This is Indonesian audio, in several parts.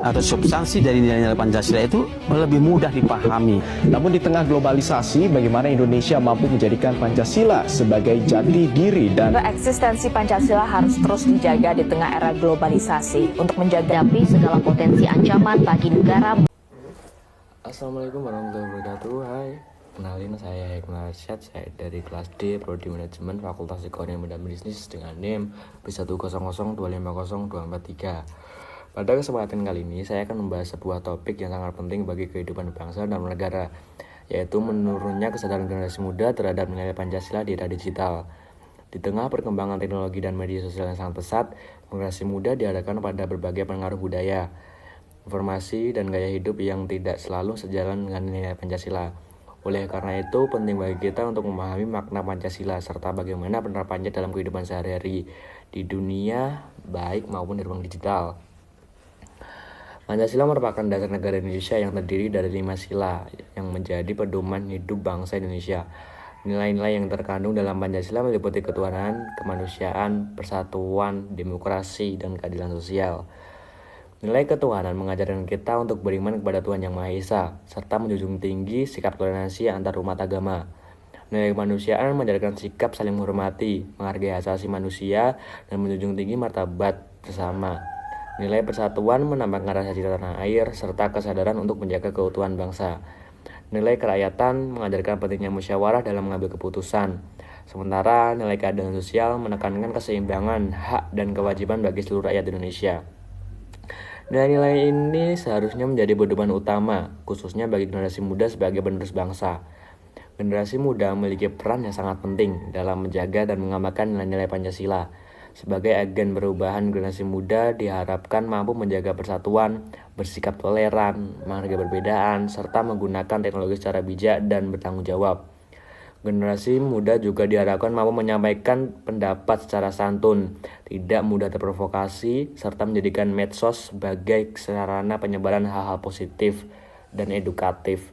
atau substansi dari nilai-nilai Pancasila itu lebih mudah dipahami. Namun di tengah globalisasi, bagaimana Indonesia mampu menjadikan Pancasila sebagai jati diri dan eksistensi Pancasila harus terus dijaga di tengah era globalisasi untuk menjaga segala potensi ancaman bagi negara. Assalamualaikum warahmatullahi wabarakatuh. Hai, kenalin saya Hikmah Arsyad. Saya dari kelas D, Prodi Manajemen, Fakultas Ekonomi dan Bisnis dengan NIM B100250243. Pada kesempatan kali ini, saya akan membahas sebuah topik yang sangat penting bagi kehidupan bangsa dan negara, yaitu menurunnya kesadaran generasi muda terhadap nilai Pancasila di era digital. Di tengah perkembangan teknologi dan media sosial yang sangat pesat, generasi muda dihadapkan pada berbagai pengaruh budaya, informasi, dan gaya hidup yang tidak selalu sejalan dengan nilai Pancasila. Oleh karena itu, penting bagi kita untuk memahami makna Pancasila serta bagaimana penerapannya dalam kehidupan sehari-hari di dunia baik maupun di ruang digital. Pancasila merupakan dasar negara Indonesia yang terdiri dari 5 sila yang menjadi pedoman hidup bangsa Indonesia. Nilai-nilai yang terkandung dalam Pancasila meliputi ketuhanan, kemanusiaan, persatuan, demokrasi, dan keadilan sosial. Nilai ketuhanan mengajarkan kita untuk beriman kepada Tuhan Yang Maha Esa, serta menjunjung tinggi sikap toleransi antar umat agama. Nilai kemanusiaan mengajarkan sikap saling menghormati, menghargai hak asasi manusia, dan menjunjung tinggi martabat bersama. Nilai persatuan menambahkan rasa cinta tanah air, serta kesadaran untuk menjaga keutuhan bangsa. Nilai kerakyatan mengajarkan pentingnya musyawarah dalam mengambil keputusan. Sementara nilai keadilan sosial menekankan keseimbangan hak dan kewajiban bagi seluruh rakyat Indonesia. Nilai-nilai ini seharusnya menjadi pedoman utama, khususnya bagi generasi muda sebagai penerus bangsa. Generasi muda memiliki peran yang sangat penting dalam menjaga dan mengamalkan nilai-nilai Pancasila. Sebagai agen perubahan, generasi muda diharapkan mampu menjaga persatuan, bersikap toleran, menghargai perbedaan, serta menggunakan teknologi secara bijak dan bertanggung jawab. Generasi muda juga diharapkan mampu menyampaikan pendapat secara santun, tidak mudah terprovokasi, serta menjadikan medsos sebagai sarana penyebaran hal-hal positif dan edukatif.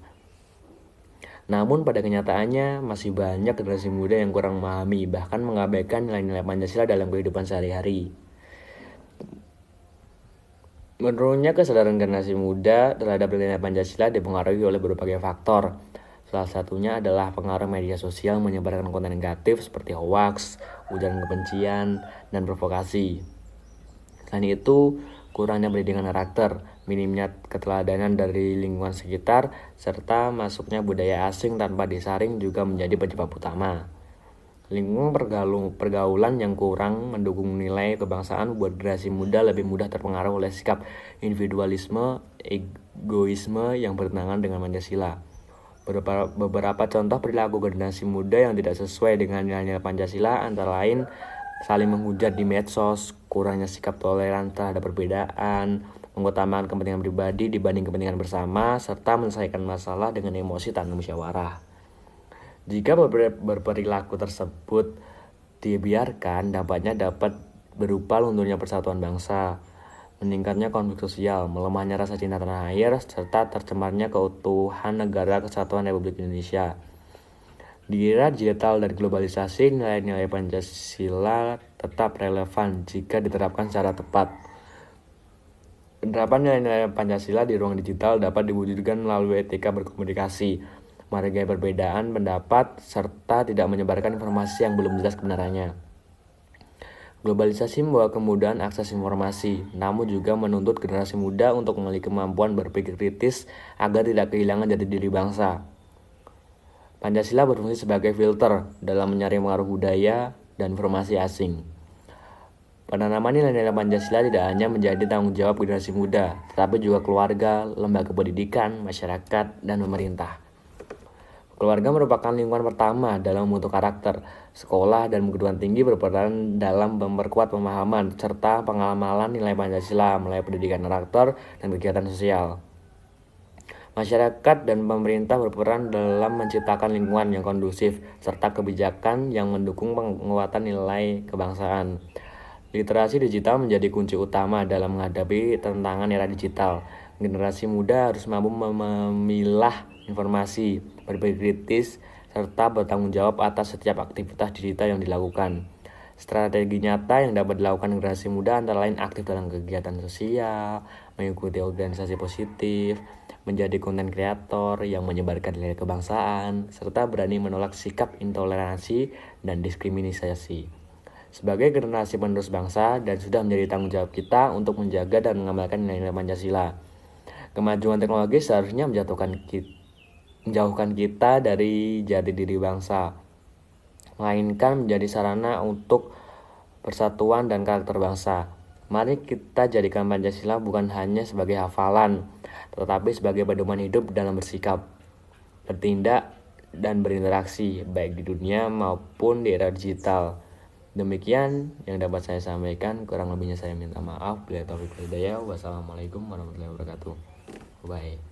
Namun pada kenyataannya masih banyak generasi muda yang kurang memahami, bahkan mengabaikan nilai-nilai Pancasila dalam kehidupan sehari-hari. Menurunnya kesadaran generasi muda terhadap nilai Pancasila dipengaruhi oleh berbagai faktor. Salah satunya adalah pengaruh media sosial menyebarkan konten negatif seperti hoaks, ujaran kebencian, dan provokasi. Selain itu, kurangnya pendidikan karakter, minimnya keteladanan dari lingkungan sekitar, serta masuknya budaya asing tanpa disaring juga menjadi penyebab utama. Lingkungan pergaulan yang kurang mendukung nilai kebangsaan buat generasi muda lebih mudah terpengaruh oleh sikap individualisme, egoisme yang bertentangan dengan Pancasila. Beberapa contoh perilaku generasi muda yang tidak sesuai dengan nilai-nilai Pancasila antara lain saling menghujat di medsos, kurangnya sikap toleran terhadap perbedaan, mengutamakan kepentingan pribadi dibanding kepentingan bersama, serta menyelesaikan masalah dengan emosi tanpa musyawarah. Jika berperilaku tersebut dibiarkan, dampaknya dapat berupa lunturnya persatuan bangsa, meningkatnya konflik sosial, melemahnya rasa cinta tanah air, serta tercemarnya keutuhan negara kesatuan Republik Indonesia. Di era digital dan globalisasi, nilai-nilai Pancasila tetap relevan jika diterapkan secara tepat. Penerapan nilai-nilai Pancasila di ruang digital dapat diwujudkan melalui etika berkomunikasi, menghargai perbedaan pendapat, serta tidak menyebarkan informasi yang belum jelas kebenarannya. Globalisasi membawa kemudahan akses informasi, namun juga menuntut generasi muda untuk memiliki kemampuan berpikir kritis agar tidak kehilangan jati diri bangsa. Pancasila berfungsi sebagai filter dalam menyaring pengaruh budaya dan informasi asing. Penanaman nilai-nilai Pancasila tidak hanya menjadi tanggung jawab generasi muda, tetapi juga keluarga, lembaga pendidikan, masyarakat, dan pemerintah. Keluarga merupakan lingkungan pertama dalam membentuk karakter. Sekolah dan perguruan tinggi berperan dalam memperkuat pemahaman serta pengamalan nilai Pancasila melalui pendidikan karakter dan kegiatan sosial. Masyarakat dan pemerintah berperan dalam menciptakan lingkungan yang kondusif serta kebijakan yang mendukung penguatan nilai kebangsaan. Literasi digital menjadi kunci utama dalam menghadapi tantangan era digital. Generasi muda harus mampu memilah informasi, berpikir kritis, serta bertanggung jawab atas setiap aktivitas digital yang dilakukan. Strategi nyata yang dapat dilakukan generasi muda antara lain aktif dalam kegiatan sosial, mengikuti organisasi positif, menjadi konten kreator yang menyebarkan nilai kebangsaan, serta berani menolak sikap intoleransi dan diskriminasi. Sebagai generasi penerus bangsa dan sudah menjadi tanggung jawab kita untuk menjaga dan mengamalkan nilai-nilai Pancasila. Kemajuan teknologi seharusnya menjauhkan kita dari jati diri bangsa, melainkan menjadi sarana untuk persatuan dan karakter bangsa. Mari kita jadikan Pancasila bukan hanya sebagai hafalan, tetapi sebagai pedoman hidup dalam bersikap, bertindak, dan berinteraksi, baik di dunia maupun di era digital. Demikian yang dapat saya sampaikan, kurang lebihnya saya minta maaf. Bila taufiq wal hidayah. Wassalamualaikum warahmatullahi wabarakatuh. Bye.